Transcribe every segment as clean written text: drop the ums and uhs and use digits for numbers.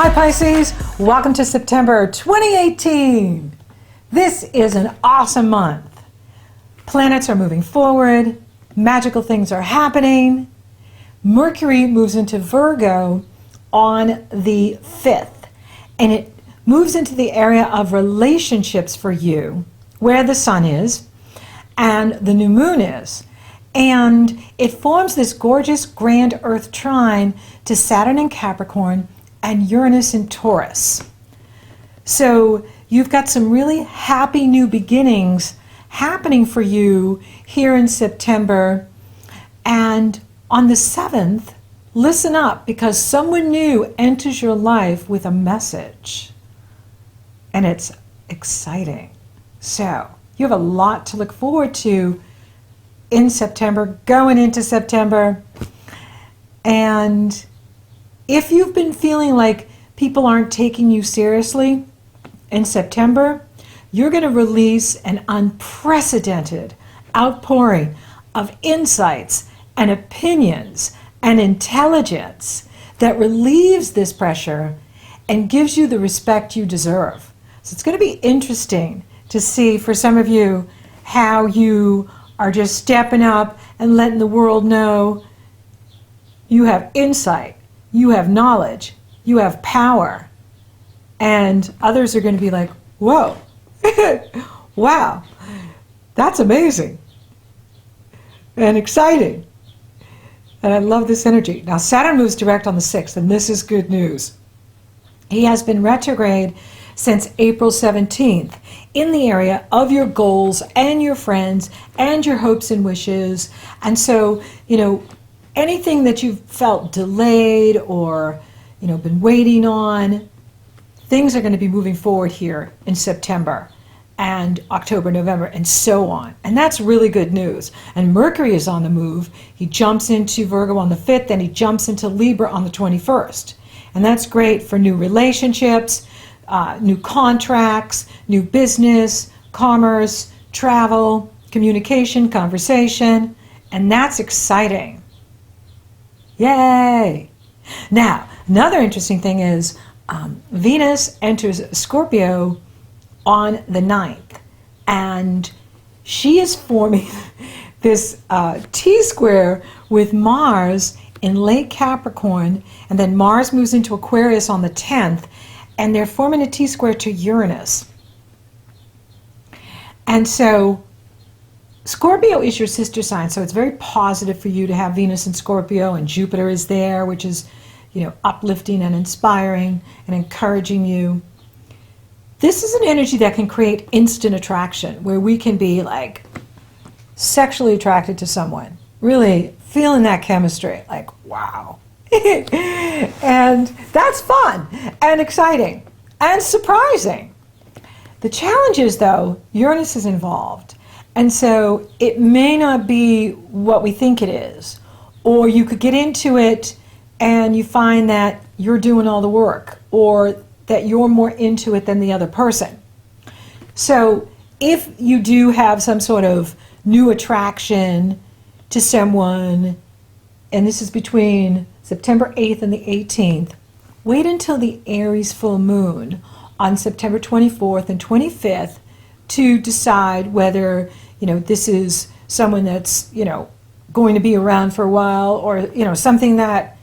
Hi Pisces, welcome to September 2018. This is an awesome month. Planets are moving forward, magical things are happening. Mercury moves into Virgo on the 5th, and it moves into the area of relationships for you, where the sun is and the new moon is. And it forms this gorgeous grand earth trine to Saturn in Capricorn and Uranus in Taurus. So you've got some really happy new beginnings happening for you here in September. And on the 7th, listen up, because someone new enters your life with a message. And it's exciting. So you have a lot to look forward to in September, going into September. And if you've been feeling like people aren't taking you seriously in September, you're going to release an unprecedented outpouring of insights and opinions and intelligence that relieves this pressure and gives you the respect you deserve. So it's going to be interesting to see for some of you how you are just stepping up and letting the world know you have insight, you have knowledge, you have power. And others are going to be like, whoa, wow, that's amazing and exciting. And I love this energy. Now Saturn moves direct on the 6th, and this is good news. He has been retrograde since April 17th in the area of your goals and your friends and your hopes and wishes. And so, anything that you've felt delayed or, been waiting on, things are going to be moving forward here in September and October, November, and so on. And that's really good news. And Mercury is on the move. He jumps into Virgo on the 5th, and he jumps into Libra on the 21st. And that's great for new relationships, new contracts, new business, commerce, travel, communication, conversation, and that's exciting. Yay! Now, another interesting thing is Venus enters Scorpio on the 9th, and she is forming this T-square with Mars in late Capricorn, and then Mars moves into Aquarius on the 10th, and they're forming a T-square to Uranus. And so Scorpio is your sister sign, so it's very positive for you to have Venus in Scorpio, and Jupiter is there, which is, uplifting and inspiring and encouraging you. This is an energy that can create instant attraction, where we can be like sexually attracted to someone, really feeling that chemistry, like, wow. And that's fun and exciting and surprising. The challenge is, though, Uranus is involved. And so it may not be what we think it is. Or you could get into it and you find that you're doing all the work, or that you're more into it than the other person. So if you do have some sort of new attraction to someone, and this is between September 8th and the 18th, wait until the Aries full moon on September 24th and 25th to decide whether, this is someone that's, going to be around for a while, or, something that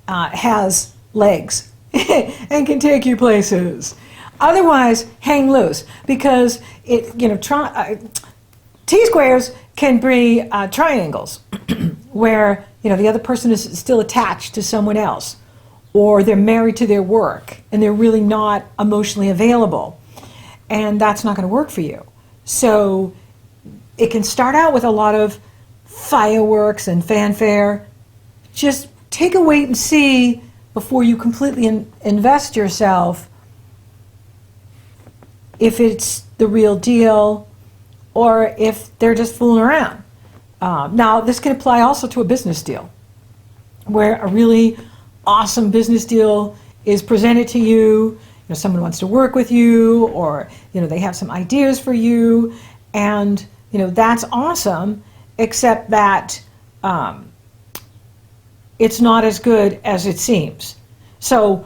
has legs and can take you places. Otherwise, hang loose, because T-squares can be triangles where, the other person is still attached to someone else, or they're married to their work and they're really not emotionally available. And that's not going to work for you. So it can start out with a lot of fireworks and fanfare. Just take a wait and see before you completely invest yourself if it's the real deal or if they're just fooling around. Now, this can apply also to a business deal, where a really awesome business deal is presented to you. Someone wants to work with you, or they have some ideas for you, and that's awesome, except that it's not as good as it seems. So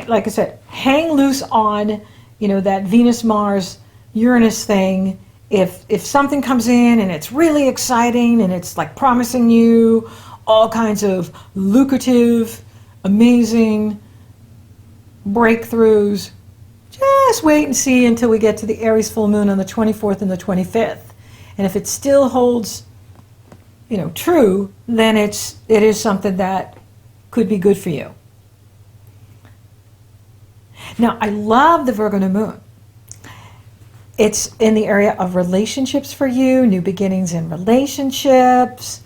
like I said, hang loose on, that Venus, Mars, Uranus thing. If something comes in and it's really exciting and it's like promising you all kinds of lucrative, amazing breakthroughs, just wait and see until we get to the Aries full moon on the 24th and the 25th. And if it still holds, true, then it is something that could be good for you. Now, I love the Virgo new moon. It's in the area of relationships for you, new beginnings in relationships,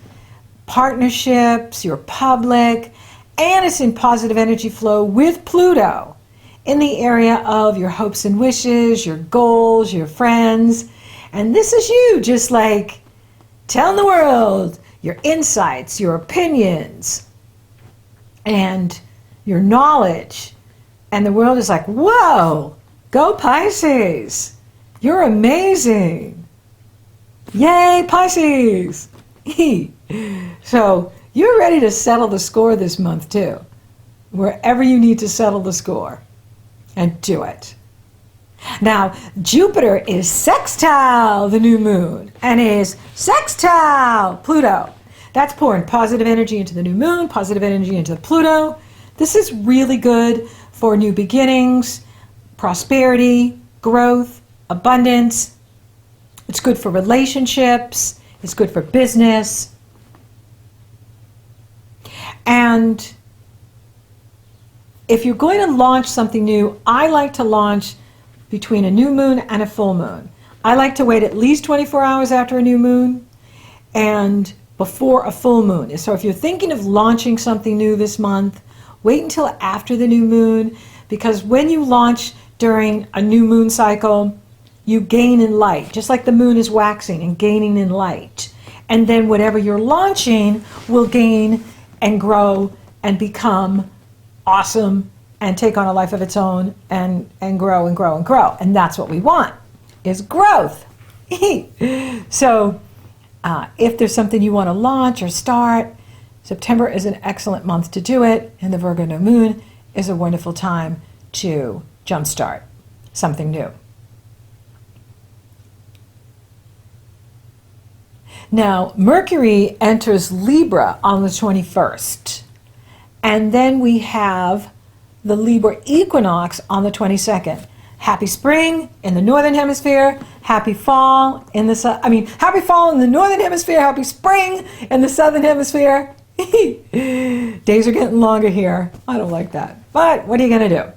partnerships, your public, and it's in positive energy flow with Pluto in the area of your hopes and wishes, your goals, your friends. And this is you just like telling the world your insights, your opinions, and your knowledge. And the world is like, whoa, go Pisces. You're amazing. Yay, Pisces. So you're ready to settle the score this month too. Wherever you need to settle the score. And do it. Now, Jupiter is sextile the new moon and is sextile Pluto. That's pouring positive energy into the new moon, positive energy into Pluto. This is really good for new beginnings, prosperity, growth, abundance. It's good for relationships. It's good for business. And if you're going to launch something new, I like to launch between a new moon and a full moon. I like to wait at least 24 hours after a new moon and before a full moon. So if you're thinking of launching something new this month, wait until after the new moon, because when you launch during a new moon cycle, you gain in light, just like the moon is waxing and gaining in light. And then whatever you're launching will gain and grow and become awesome and take on a life of its own and grow and grow and grow. And that's what we want, is growth. So if there's something you want to launch or start, September is an excellent month to do it, and the Virgo new moon is a wonderful time to jumpstart something new. Now, Mercury enters Libra on the 21st, and then we have the Libra equinox on the 22nd. Happy spring in the northern hemisphere, happy fall in the happy fall in the northern hemisphere, happy spring in the southern hemisphere. Days are getting longer here. I don't like that, but what are you going to do?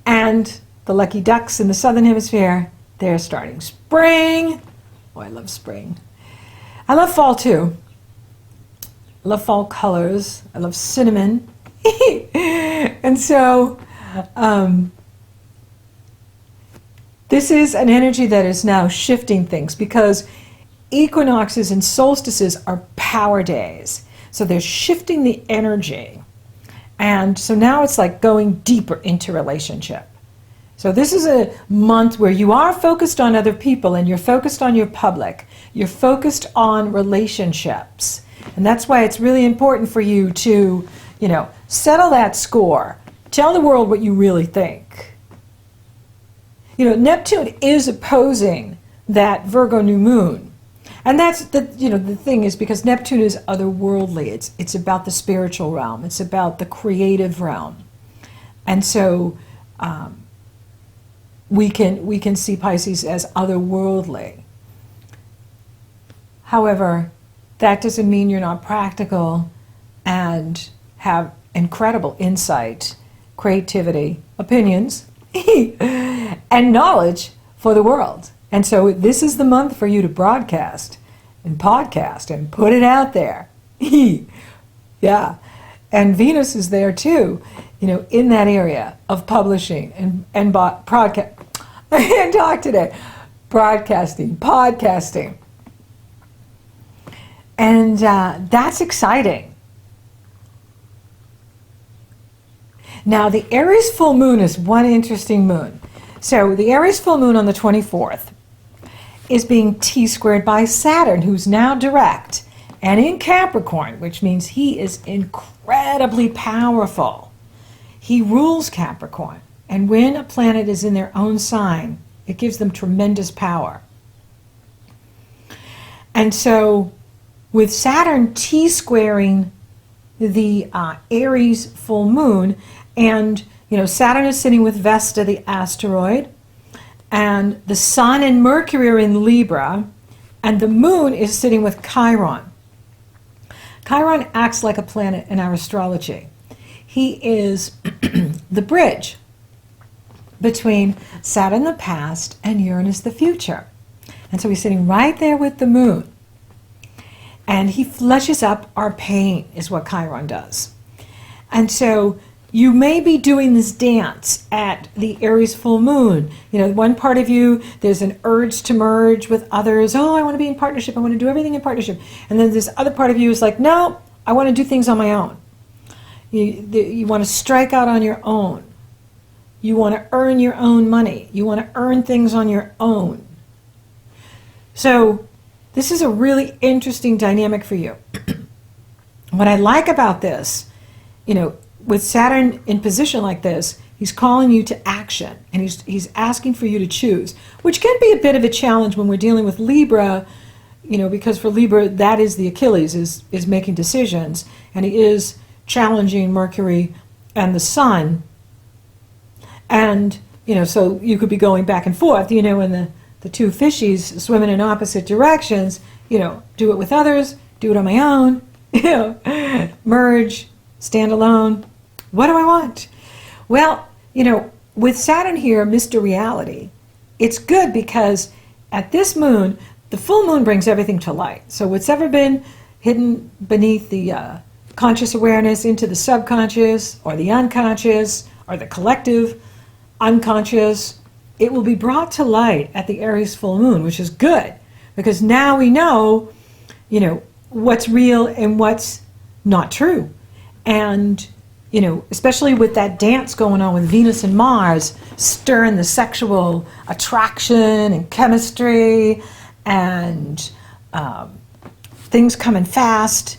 And the lucky ducks in the southern hemisphere, they're starting spring. Oh, I love spring. I love fall too. I love fall colors. I love cinnamon. And so this is an energy that is now shifting things, because equinoxes and solstices are power days. So they're shifting the energy. And so now it's like going deeper into relationship. So this is a month where you are focused on other people and you're focused on your public. You're focused on relationships. And that's why it's really important for you to, settle that score. Tell the world what you really think. Neptune is opposing that Virgo new moon. And that's the thing is, because Neptune is otherworldly. It's about the spiritual realm. It's about the creative realm. And so we can see Pisces as otherworldly. However, that doesn't mean you're not practical and have incredible insight, creativity, opinions, and knowledge for the world. And so this is the month for you to broadcast and podcast and put it out there. Yeah. And Venus is there too, in that area of publishing and broadcast. I can't talk today. Broadcasting, podcasting. And that's exciting. Now, the Aries full moon is one interesting moon. So the Aries full moon on the 24th is being T-squared by Saturn, who's now direct and in Capricorn, which means he is incredibly powerful. he rules Capricorn. And when a planet is in their own sign, it gives them tremendous power. And so with Saturn T-squaring the Aries full moon, and Saturn is sitting with Vesta, the asteroid, and the Sun and Mercury are in Libra, and the moon is sitting with Chiron. Chiron acts like a planet in our astrology. He is the bridge between Saturn the past and Uranus the future. And so he's sitting right there with the moon. And he fleshes up our pain, is what Chiron does. And so you may be doing this dance at the Aries full moon. One part of you, there's an urge to merge with others. Oh, I want to be in partnership. I want to do everything in partnership. And then this other part of you is like, no, I want to do things on my own. You want to strike out on your own. You want to earn your own money. You want to earn things on your own. So this is a really interesting dynamic for you. What I like about this, with Saturn in position like this, he's calling you to action, and he's asking for you to choose, which can be a bit of a challenge when we're dealing with Libra, because for Libra, that is the Achilles, is making decisions, and he is challenging Mercury and the Sun. And, so you could be going back and forth, and the two fishies swimming in opposite directions, do it with others, do it on my own, merge, stand alone. What do I want? Well, with Saturn here, Mr. Reality, it's good because at this moon, the full moon brings everything to light. So what's ever been hidden beneath the conscious awareness into the subconscious or the unconscious or the collective unconscious, it will be brought to light at the Aries full moon, which is good because now we know, what's real and what's not true. And especially with that dance going on with Venus and Mars, stirring the sexual attraction and chemistry and things coming fast.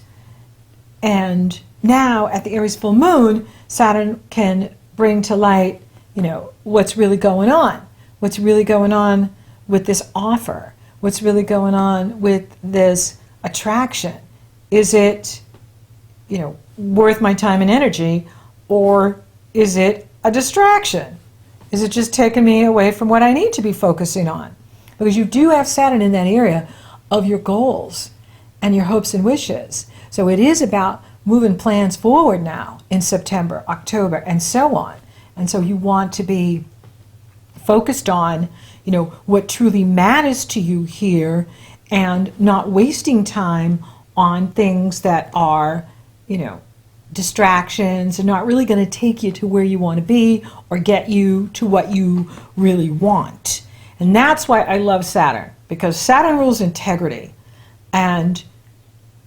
And now at the Aries full moon, Saturn can bring to light, what's really going on. What's really going on with this offer? What's really going on with this attraction? Is it, worth my time and energy, or is it a distraction? Is it just taking me away from what I need to be focusing on? Because you do have Saturn in that area of your goals and your hopes and wishes. So it is about moving plans forward now in September, October, and so on. And so you want to be focused on, what truly matters to you here and not wasting time on things that are, distractions and not really going to take you to where you want to be or get you to what you really want. And that's why I love Saturn, because Saturn rules integrity. And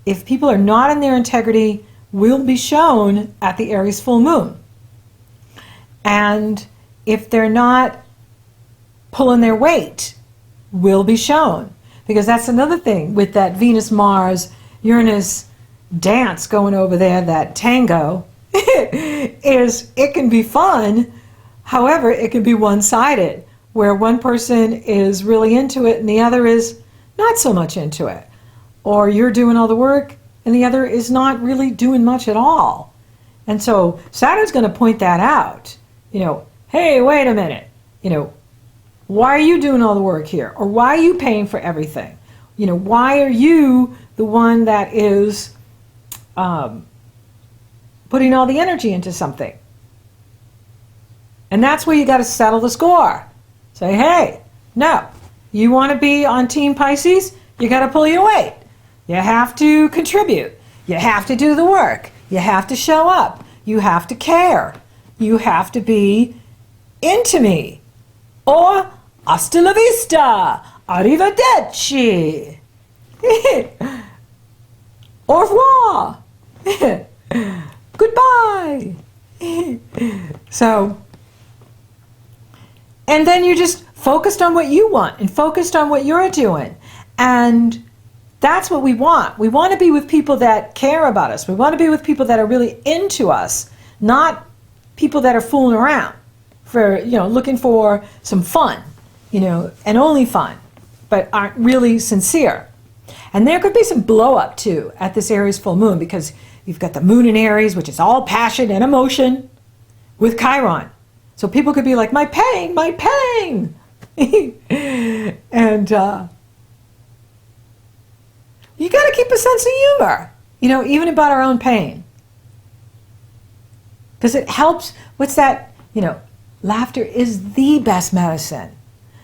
if people are not in their integrity, will be shown at the Aries full moon. And if they're not pulling their weight, will be shown. Because that's another thing with that Venus, Mars, Uranus dance going over there, that tango, is it can be fun. However, it can be one-sided, where one person is really into it and the other is not so much into it. Or you're doing all the work and the other is not really doing much at all. And so Saturn's going to point that out. Hey, wait a minute. Why are you doing all the work here? Or why are you paying for everything? Why are you the one that is putting all the energy into something? And that's where you got to settle the score. Say, hey, no, you want to be on Team Pisces? You got to pull your weight. You have to contribute. You have to do the work. You have to show up. You have to care. You have to be into me. Or hasta la vista. Arrivederci. Au revoir. Goodbye. So, and then you're just focused on what you want and focused on what you're doing. And that's what we want. We want to be with people that care about us. We want to be with people that are really into us, not people that are fooling around for, looking for some fun, and only fun, but aren't really sincere. And there could be some blow up too at this Aries full moon, because you've got the moon in Aries, which is all passion and emotion, with Chiron. So people could be like, my pain, my pain. And you got to keep a sense of humor, even about our own pain. Because it helps. What's that? Laughter is the best medicine.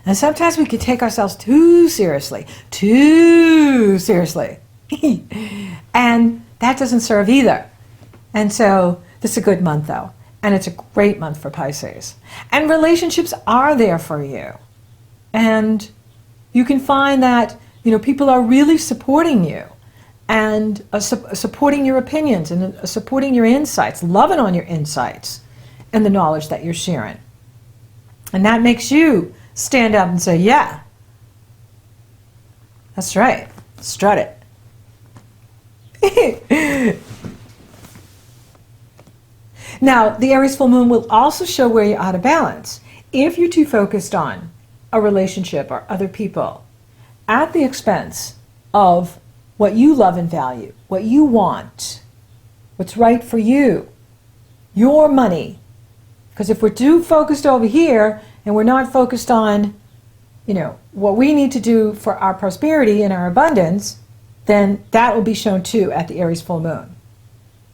And sometimes we can take ourselves too seriously. And that doesn't serve either. And so this is a good month, though. And it's a great month for Pisces. And relationships are there for you. And you can find that, people are really supporting you and supporting your opinions and supporting your insights, loving on your insights and the knowledge that you're sharing. And that makes you stand up and say, yeah, that's right, strut it. Now, the Aries full moon will also show where you're out of balance. If you're too focused on a relationship or other people at the expense of what you love and value, what you want, what's right for you, your money. Because if we're too focused over here and we're not focused on, what we need to do for our prosperity and our abundance, then that will be shown too at the Aries full moon.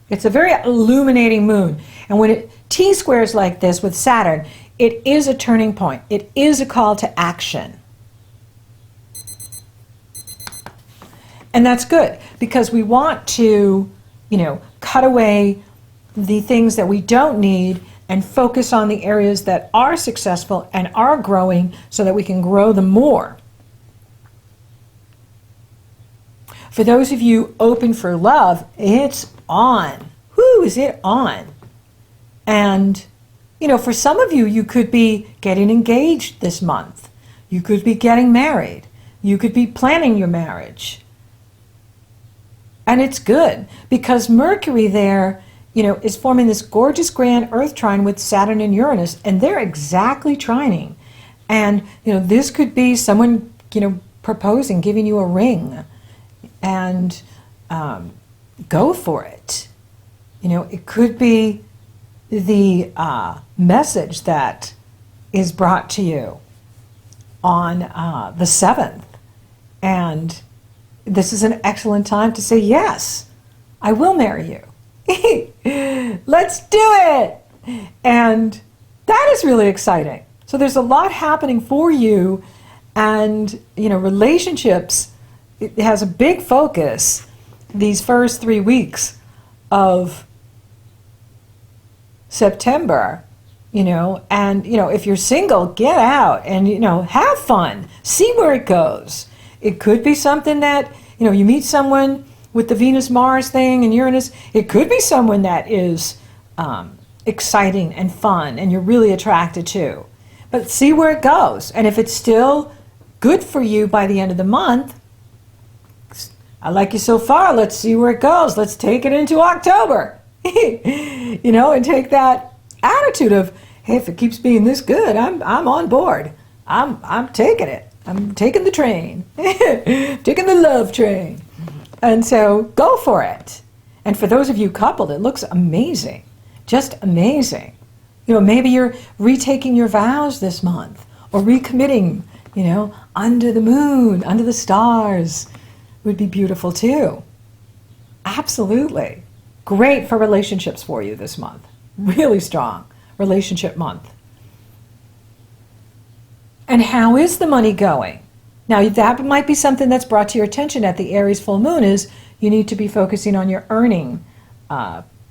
It's a very illuminating moon. And when it T-squares like this with Saturn, it is a turning point. It is a call to action. And that's good, because we want to, cut away the things that we don't need and focus on the areas that are successful and are growing so that we can grow them more. For those of you open for love, it's on. Whoo, is it on? And, for some of you, you could be getting engaged this month. You could be getting married. You could be planning your marriage. And it's good, because Mercury there, is forming this gorgeous grand Earth trine with Saturn and Uranus, and they're exactly trining. And, this could be someone, proposing, giving you a ring, and go for it. It could be the message that is brought to you on the 7th. And this is an excellent time to say, yes, I will marry you. Let's do it. And that is really exciting. So there's a lot happening for you. And, relationships, it has a big focus these first 3 weeks of September, and, if you're single, get out and, have fun. See where it goes. It could be something that, you meet someone with the Venus-Mars thing and Uranus. It could be someone that is exciting and fun and you're really attracted to. But see where it goes. And if it's still good for you by the end of the month, I like you so far, let's see where it goes. Let's take it into October. And take that attitude of, hey, if it keeps being this good, I'm on board. I'm taking it. I'm taking the train. Taking the love train. And so go for it. And for those of you coupled, it looks amazing. Just amazing. Maybe you're retaking your vows this month, or recommitting, under the moon, under the stars would be beautiful too. Absolutely. Great for relationships for you this month. Really strong relationship month. And how is the money going? Now, that might be something that's brought to your attention at the Aries full moon, is you need to be focusing on your earning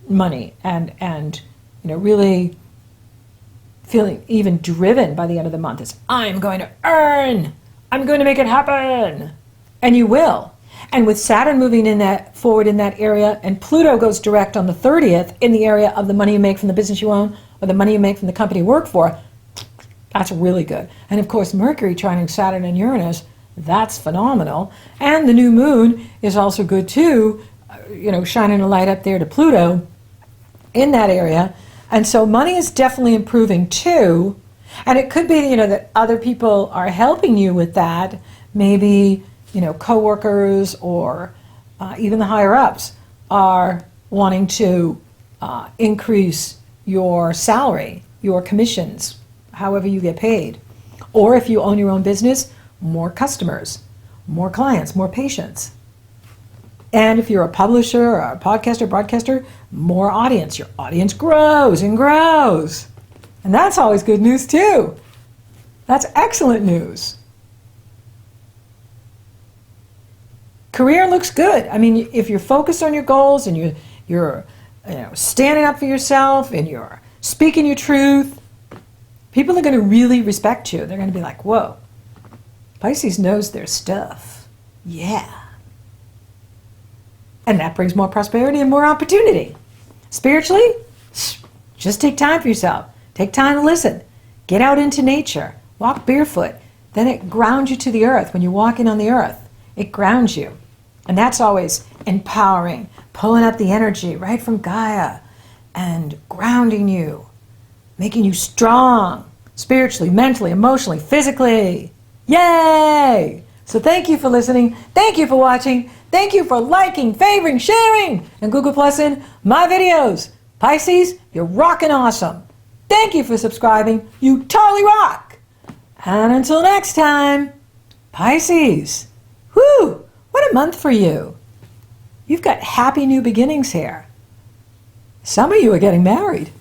money and really feeling even driven by the end of the month. Is I'm going to earn. I'm going to make it happen. And you will. And with Saturn moving forward in that area, and Pluto goes direct on the 30th in the area of the money you make from the business you own or the money you make from the company you work for, that's really good. And of course, Mercury trining Saturn and Uranus, that's phenomenal. And the new moon is also good too, shining a light up there to Pluto in that area And so money is definitely improving too. And it could be, that other people are helping you with that. Maybe, coworkers or even the higher ups are wanting to increase your salary, your commissions, however you get paid. Or if you own your own business, more customers, more clients, more patients. And if you're a publisher or a podcaster, broadcaster, more audience. Your audience grows and grows. And that's always good news too. That's excellent news. Career looks good. I mean, if you're focused on your goals and you're standing up for yourself and you're speaking your truth, people are going to really respect you. They're going to be like, whoa, Pisces knows their stuff. Yeah. And that brings more prosperity and more opportunity. Spiritually, just take time for yourself. Take time to listen. Get out into nature. Walk barefoot. Then it grounds you to the earth. When you're walking on the earth, it grounds you. And that's always empowering, pulling up the energy right from Gaia and grounding you, making you strong, spiritually, mentally, emotionally, physically. Yay! So thank you for listening. Thank you for watching. Thank you for liking, favoring, sharing, and Google Plussing my videos. Pisces, you're rocking awesome. Thank you for subscribing. You totally rock. And until next time, Pisces, whoo, what a month for you. You've got happy new beginnings here. Some of you are getting married.